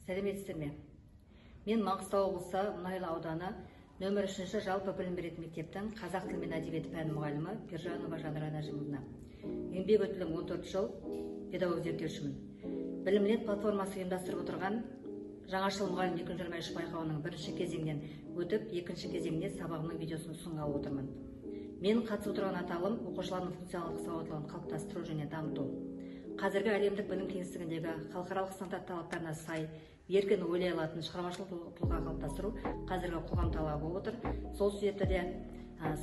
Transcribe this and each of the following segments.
Сәлеметсіздер ме? Мен Маңғыстау облысы Мұнайлы ауданы нөмір 3 жалпы білім беретін мектептің қазақ тілі мен әдебиеті пәні мұғалімі Бержанова Жанара Нәжімовна. Еңбек өтілім 14 жыл, педагог зерттеушімін. Білімлет платформасы ұйымдастырып отырған жаңашыл мұғалім 2023 байқауының бірінші кезеңнен өтіп, екінші кезеңіне сабағының видеосын ұсынғалы отырмын. Мен қатысып отырған аталым оқушылардың функционалдық сауаттылығын қалыптастыру және дамыту. Қазіргі әлемдік білім кеңістігіндегі халықаралық стандарт талаптарына сай еркін ойлай алатын шығармашылық тұлға қалыптастыру қазіргі қоғам талабы болып отыр. Сол себепті де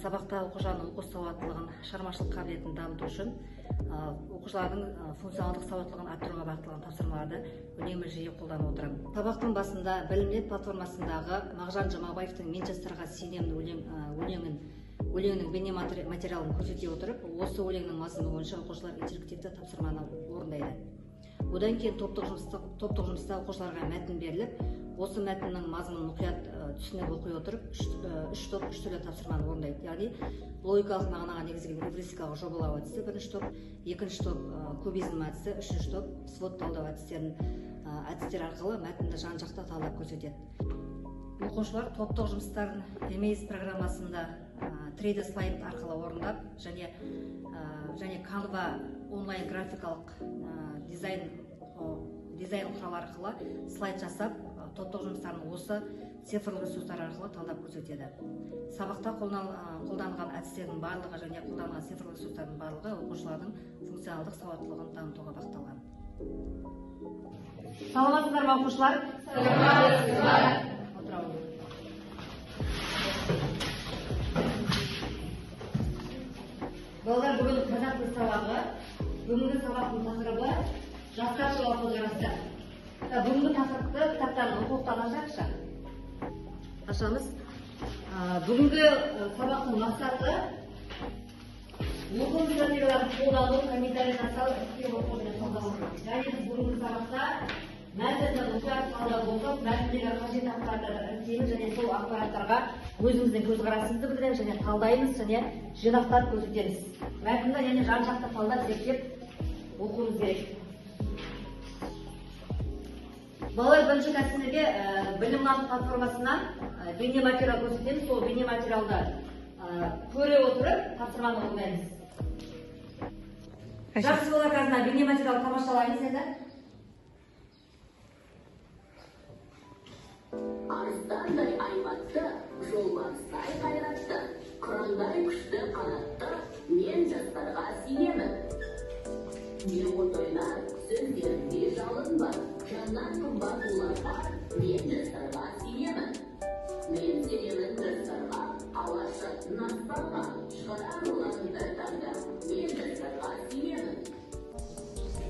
сабақта оқушылардың оқу сауаттылығын, шығармашылық қабілетін дамыту үшін оқушылардың функционалдық сауаттылығын арттыруға бағытталған тапсырмаларды үнемі жиі қолданып отырамын. Сабақтың басында білімлет платформасындағы Мағжан Жұмабаевтың «Мен жастарға сенемін» өлеңінің бейне материалын көрсете отырып, осы өлеңнің мазмұны бойынша оқушылар интерактивті тапсырманы орындайды. Одан кейін топтық жұмыста оқушыларға мәтін беріліп, осы мәтіннің мазмұнын мұқият түсініп оқи отырып, үш топ үш түрлі тапсырманы орындайды. Яғни логикалық мағынаға негізделген эвристикалық жобалау әдісі бірінші топ, екінші топ кубизм әдісі, үшінші топ свод талдау әдістер арқылы мәтінді жан-жақты талдап көрсетеді. Оқушылар топтық жұмыстарын Emaze программасында 3D слайд арқылы орындап және Canva онлайн графикалық дизайн құралы арқылы слайд жасап, топтық жұмыстарын осы цифрлы ресурстар арқылы талдап көрсетеді. Сабақта қолданылған әдістердің барлығы және қолданылған цифрлы ресурстардың барлығы оқушылардың функционалдық сауаттылығын дамытуға бағытталған. Саламатсыздар ма, оқушылар? Саламатсыздар. Балалар, бүгін қазақ тілі сабағы, бүгінгі сабақтың тақырыбы жастар туралы көзқарастар. Бүгінгі тақырыпты кітаптан оқулықтан ашайықшы. Ашамыз. Бүгінгі сабақтың мақсаты оқу стратегияларын қолдану, комментарий жасау, іске оқу және талдау. Және бүгінгі сабақта мәтінді мұқият талдап оқып, мәтіндегі қажет ақпараттарды іріктейміз және сол ақпараттарға өзіміздің көзқарасымызды білдіреміз және талдаймыз және жинақтап көрсетеміз. Мәтінді және жан-жақты талдап зерттеп оқуымыз керек. Балалар, бірінші кәсімде білім алу платформасынан бейне материал көрсетеміз. Сол бейне материалды көре отырып тапсырманы орындаймыз. Жақсы балалар, қазір бейне материал тамашалаймыз енді. Арыстандай айбатты, жолбарыстай қайратты, қырандай күшті қанатты, мен жастарға сенемін. Не ойнар, сөздерінде жалын бар, жаннан қымбат оларға, мен жастарға сенемін. Мен сенемін жастарға, алашатын аспанға, шығарар оларында таңда, мен жастарға сенемін.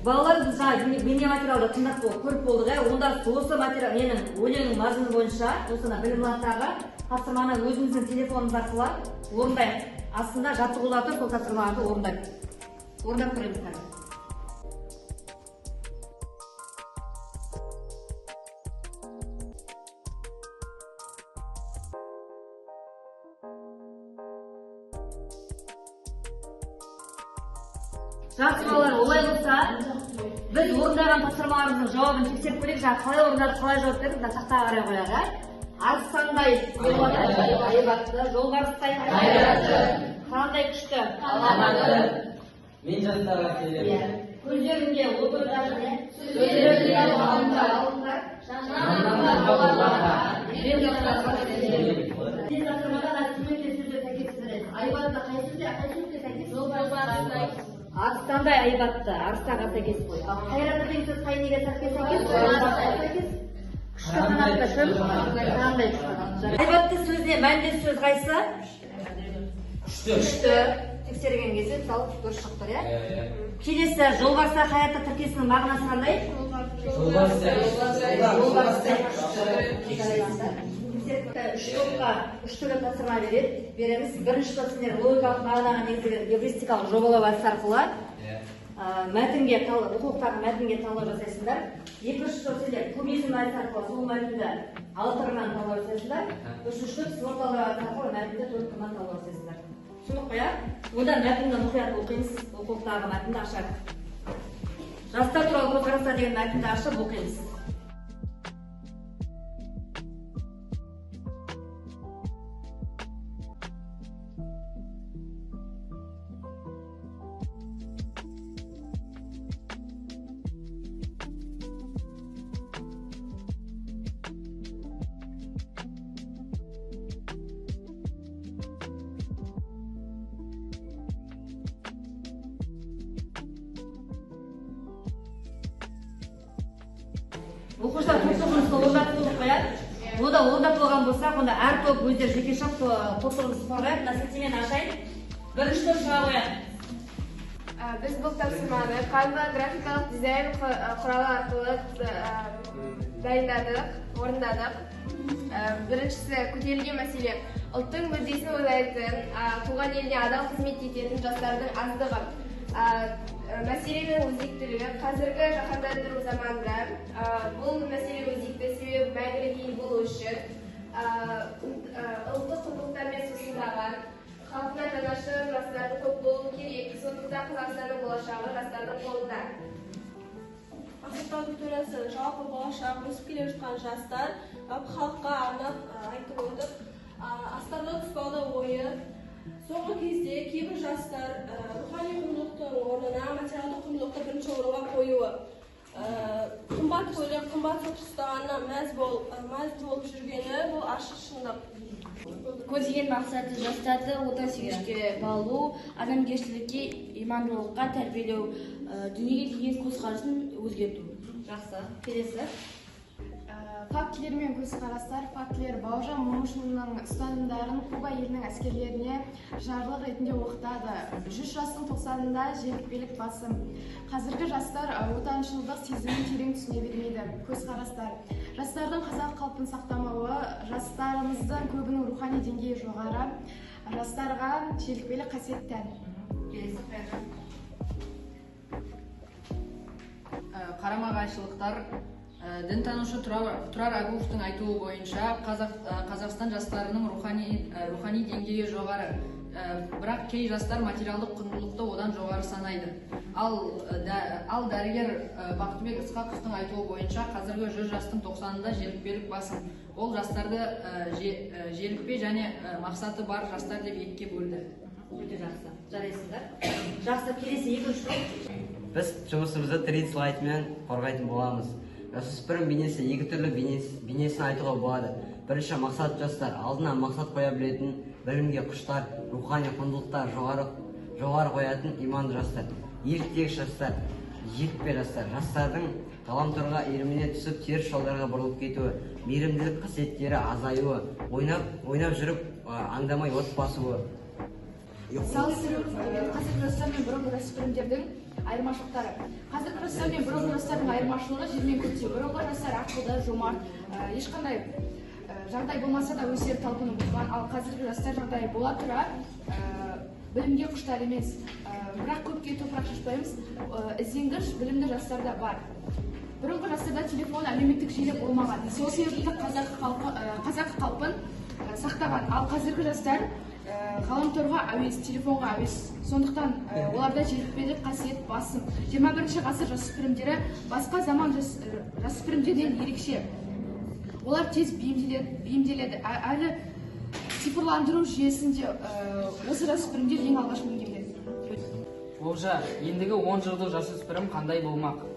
Балалар, біз бейне материалды тыңдап көріп болдық. Онда осы материал менің өлеңнің мазмұны бойынша осыны білімлаттарға тапсырманы өзіміздің телефонымыз арқылы орындайық. Астында жаттығуларды сол тапсырмаларды орындап көреміз қазір. Жақсы балалар, олай болса, біз орындаған тапсырмаларымыздың жауабын тексеріп көрейік. Қалай орындадық, қалай жауап бердік, тақтаға қарай қояды. Арыстандай айбатты, жолбарыстай қайратты, қырандай күшті, саламатты, мен жастарға сенемін. көздерінде отырған сөздерінде алындар, жаннан қаларларға, мен жастарға сенемін. Сен тапсырмадан әдістемекте сөздер сәйкестіреді. Айбатты қай сөзге сәйкес? Жолбарыстай. Арыстандай айбатты, арыстанға сәйкес қой. Қайратты деген сөз қай неге сәйкес? Күшті қанатты кім? Қандай күшті? Айбатты сөзіне мәндес сөз қайсы? Күшті. Тексерген кезде мысалы дұрыс шықты, иә? Келесі жолбарыстай қайратты тіркесінің мағынасы қандай? Жолбарыстай күшті. Үш топқа үш түрлі тапсырма береміз. Бірінші топ сендер логикалық мағынаға негізделген эвристикалық жобалау әдісі арқылы оқулықтағы мәтінге талдау жасайсыңдар. Екінші топ сендер кубизм әдісі арқылы сол мәтінді алты қырынан талдау жасайсыңдар. Үшінші топ свод талдау әдісі арқылы мәтінді төрт қырынан талдау жасайсыңдар. Түсіндік қой, одан мәтінді мұқият оқимыз, оқулықтағы мәтінді ашады. Жастар туралы көзқарастар деген мәтінді ашып оқимыз. Ода болған болса, онда әр топ өздері жеке шап топтығын қойып, мына сілтемені ашайын. Бірінші топ шыға қояды. Біз бұл тапсырманы Canva графикалық дизайн құралы арқылы дайындадық, орындадық. Біріншісі көтерілген мәселе. Ұлттың мүддесін ойлайтын, туған еліне адал қызмет ететін жастардың аздығы. Мәселенің өзектілігі қазіргі жаһандандыру заманында бұл мәселе өзекті, себебі мәңгілік ел болу үшін ұлттық құндылықтармен сусындаған, халқына жанашыр жастардың көп болуы керек. Сондықтан Қазақстанның болашағы жастардың қолында. Мақсаттардың төресі жалпы болашақ өсіп келе жатқан жастар халыққа арнап айтып отыр. Астарлы тұспалды ойы. Соңғы кезде кейбір жастар рухани құндылықтың орнына материалдық құндылықты бірінші орынға қоюы. Қымбат көлік, қымбат сот ұстағанына мәз болып жүргені бұл ашық шындық. Көздеген мақсаты жастарды отансүйгіштікке баулу, адамгершілікке, имандылыққа тәрбиелеу, дүниеге деген көзқарасын өзгерту. Жақсы. Келесі. Фактілер мен көзқарастар. Фактілер Бауыржан Момышұлының ұстанымдарын Куба елінің әскерлеріне жарлық ретінде оқытады. 100 жастың 90-ында желікпелік басым. Қазіргі жастар отаншылдық сезімін терең түсіне бермейді. Көзқарастар. Жастардың қазақ қалпын сақтамауы, жастарымыздың көбінің рухани деңгейі жоғары, жастарға желікпелік қасиет тән. Қарама-қайшылықтар. Дінтанушы Тұрар Әбуовтың айтуы бойынша Қазақстан жастарының рухани деңгейі жоғары, бірақ кей жастар материалдық құндылықты одан жоғары санайды. Ал дәрігер Бақтыбек Ысқақовтың айтуы бойынша қазіргі 100 жастың 90-ында желікпелік басым. Ол жастарды желікпе және мақсаты бар жастар деп екіге бөлді. Өте жақсы. Жарайсыздар. Жақсы, келесі екінші топ. Біз жұмысымызды 3D слайдмен қорғайтын боламыз. Жасөспірім бейнесі екі түрлі бейнесін айтуға болады. Бірінші мақсат жастар, алдына мақсат қоя білетін, білімге құштар, рухани құндылықтар жоғары қоятын иманды жастар. Еліктегі жастар, жетпе жастар. Жастардың ғаламторға иіріміне түсіп, теріс жолдарға бұрылып кетуі, мейірімділік қасиеттері азаюы, ойнап жүріп, аңдамай от басуы. Салыстыру қазіргі жастар мен бұрынғы жасөспірімдердің айырмашылықтары. Қазіргі жастар мен бұрынғы жастардың айырмашылығы жермен көктеу. Бұрынғы жастар ақылды, жомарт, ешқандай жағдай болмаса да өздері талпынып отырған, ал қазіргі жастар жағдай бола тұра білімге құштар емес. Бірақ көпке топырақ шашпаймыз, ізденгіш, білімді жастар да бар. Бұрынғы жастарда телефон, әлеуметтік желі болмаған. Сол себепті қазақ қалпын сақтаған, ал қазіргі жастар ғаламторға әуес, телефонға әуес. Сондықтан оларда желікпелік қасиет басым. 21 ғасыр жасөспірімдері басқа заман жасөспірімдерден ерекше. Олар тез бейімделеді. Әлі цифрландыру жүйесінде осы жасөспірімдер ең алғаш меңгерген. Олжа, ендігі 10 жылдық жасөспірім қандай болмақ?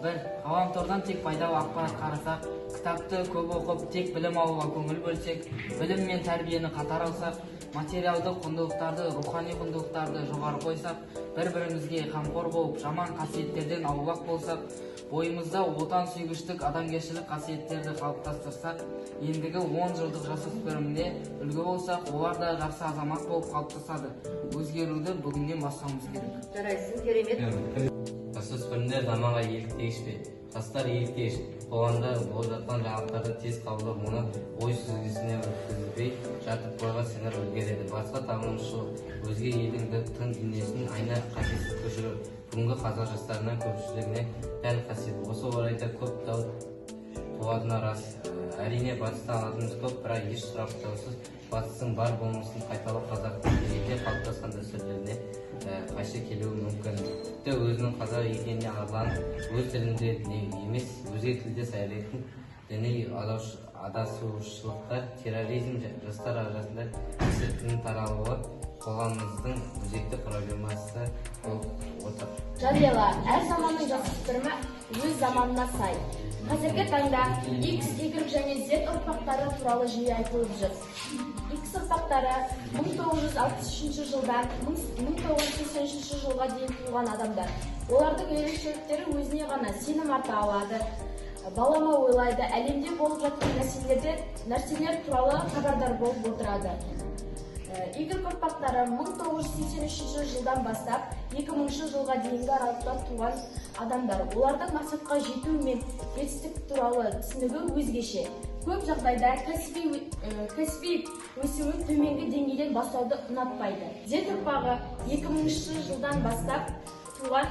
1. Ғаламтордан тек пайдалы ақпарат қарасақ, кітапты көп оқып, тек білім алуға көңіл бөлсек, білім мен тәрбиені қатар алсақ, материалдық құндылықтарды, рухани құндылықтарды жоғары қойсақ, бір-бірімізге қамқор болып, жаман қасиеттерден аулақ болсақ, бойымызда отансүйгіштік, адамгершілік қасиеттерді қалыптастырсақ, ендігі 10 жылдық жасөспірімде үлгі болсақ, олар да жақсы азамат болып қалыптасады. Өзгеруді бүгіннен бастауымыз керек. Жарайсың, керемет. Жасөспірімдер заманға еліктегіш пе? Жастар еліктегіш болғанда болып жатқан жаңалықтарды тез қабылдап, оны ой сүзгісіне өткізбей жатып қойға сіңіріп үлгереді. Басқа танымшылық өзге елдің тың дүниесін айна қатесіз көшіру бүгінгі қазақ жастарының көпшілігіне тән қасиет. Осы орайда көп дау туатыны рас. Әрине батыстан алатынымыз көп, бірақ еш сұрақ даусыз батыстың бар болмысын қайталап қазақтың жерде қалыптасқан дәстүрлеріне қайшы келуі мүмкін. Тіпті өзінің қазақ екеніне арланып, өз тілінде емес, өзге тілде сөйлейтін діни адасушылықтар, терроризм жастар арасында кесірінің таралуы қоғамымыздың өзекті проблемасы болып отыр. Жарияла, әр заманның жасөспірімі өз заманына сай. Қазіргі таңда X, Y және Z ұрпақтары туралы жиі айтылып жүр. X ұрпақтары 1963 жылдан 1983 жылға дейін туған адамдар. Олардың ерекшеліктері өзіне ғана сенім арта алады. балама ойлайды, әлемде болып жатқан нәрселер туралы хабардар болып отырады. Y ұрпақтары 1983 жылдан бастап 2000 жылға дейінгі аралықта туған адамдар. Олардың мақсатқа жету мен жетістік туралы түсінігі өзгеше. Көп жағдайда кәсіби өсуін төменгі деңгейден бастауды ұнатпайды. Z ұрпағы 2000 жылдан бастап туған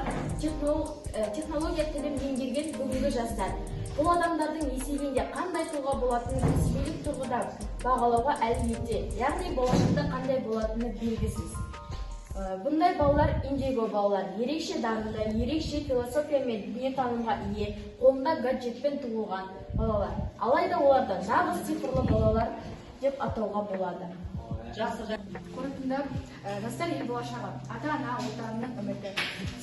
технология тілін меңгерген бүгінгі жастар. Бұл адамдардың есебінде қандай тұлға болатыны кәсібилік тұрғыда бағалауға әлі ерте, яғни болашақта қандай болатыны белгісіз. Бұндай балалар индиго балалар, ерекше дарынды, ерекше философия мен дүниетанымға ие, қолында гаджетпен туылған балалар. Алайда оларды нағыз цифрлы балалар деп атауға болады. Қорытындылап, жастар ел болашағы, ата-ана отанының үміті.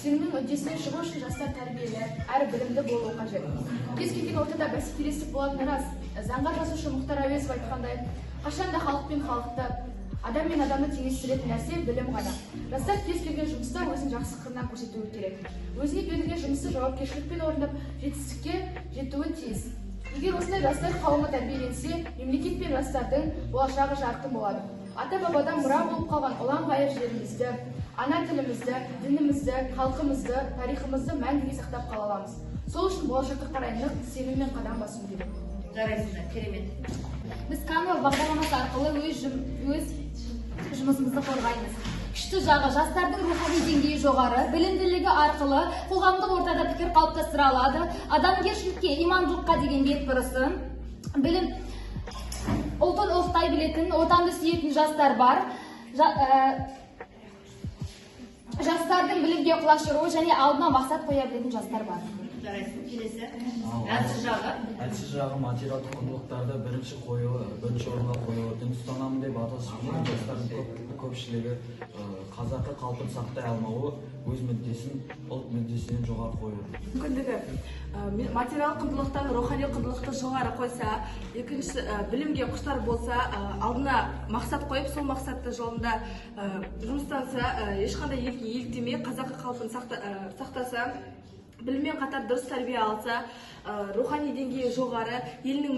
Сенімнің үддесінен шығу үшін жастар тәрбиелі, әрі білімді болуы қажет. Кез келген ортада бәсекелестік болатыны рас. Заңға жазушы Мұхтар Әуезов айтқандай, қашанда халық пен халықты, адам мен адамды теңестіретін нәрсе білім ғана. Жастар кез келген жұмыста өзін жақсы қырынан көрсетуі керек. Өзіне берілген жұмысты жауапкершілікпен орындап, жетістікке жетуі тиіс. Егер осындай жастар қауымы тәрбиеленсе, мемлекет пен жастардың болашағы жарқын болады. Ата-бабадан мұра болып қалған ұлан-ғайыр жерімізді, ана тілімізді, дінімізді, халқымызды, тарихымызды мәңгіге сақтап қала аламыз. Сол үшін болашаққа қарай нық сеніммен қадам басу керек. Жарайсыздар, керемет. Біз Canva бағдарламасы арқылы өз жұмысымызды қорғаймыз. Күшті жағы жастардың рухани деңгейі жоғары, білімділігі арқылы қоғамдық ортада пікір қалыптастыра алады, адамгершілікке, имандылыққа деген бетбұрысын, білім ұлтын оқтай білетін, отанды сүйетін жастар бар. Жастардың білімге құлашыруы және алдына мақсат қоя білетін жастар бар. Жарайсың, келесі. Әлсіз жағы. Әлсіз жағы материалдық құндылықтарды бірінші орынға қоюы, дін ұстанамын деп атасып жастардың көпшілігі қазақы қалпын сақтай алмауы, өз мүддесін ұлт мүддесінен жоғары қоюы. Мүмкіндігі материалдық құндылықтан рухани құндылықты жоғары қойса, екінші білімге құштар болса, алдына мақсат қойып, сол мақсатты жолында жұмыстанса, ешқандай елге еліктемей, қазақы қалпын сақтаса, біліммен қатар дұрыс тәрбие алса, рухани деңгейі жоғары, елінің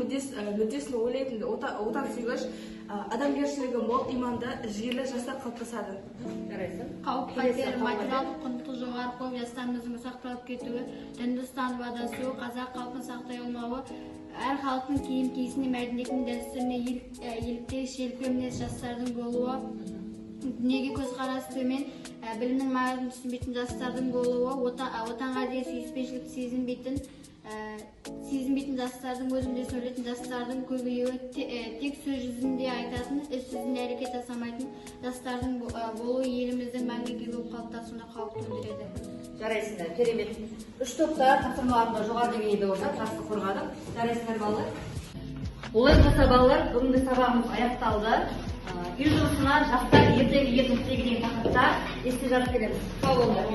мүддесін ойлайтын, отансүйгіш, адамгершілігі мол, иманды, жігерлі жастар қалыптасады. Қауіп-қатер, материалдық құндылықты жоғары қойып, жастарымыздың сақталып кетуі, дінді ұстанып адасуы, қазақ халқын сақтай алмауы, әр халықтың киім-киісіне, мәдениетіне, дәстүріне еліктегіш мінез жастардың болуы, дүниеге көзқарасы төмен, білімнің мағынасын түсінбейтін жастардың болуы, отанға деген сүйіспеншілікті сезінбейтін жастардың, өз мүддесін ойлайтын жастардың көбеюі, тек сөз жүзінде айтатын, іс жүзінде әрекет жасамайтын жастардың болуы еліміздің мәңгіге болып қалыптасуына қауіп төндіреді. Жарайсыңдар, керемет. Үш топтар тапсырмаларында жоғары деңгейде орындап, жақсы қорғадық. Жарайсыңдар балалар. Олай болса балалар, бүгінгі сабағымыз аяқталды. Үй жұмысына жастар ертегі ертістегі деген тақырыпта есте жарық береміз. Сау болыңдар.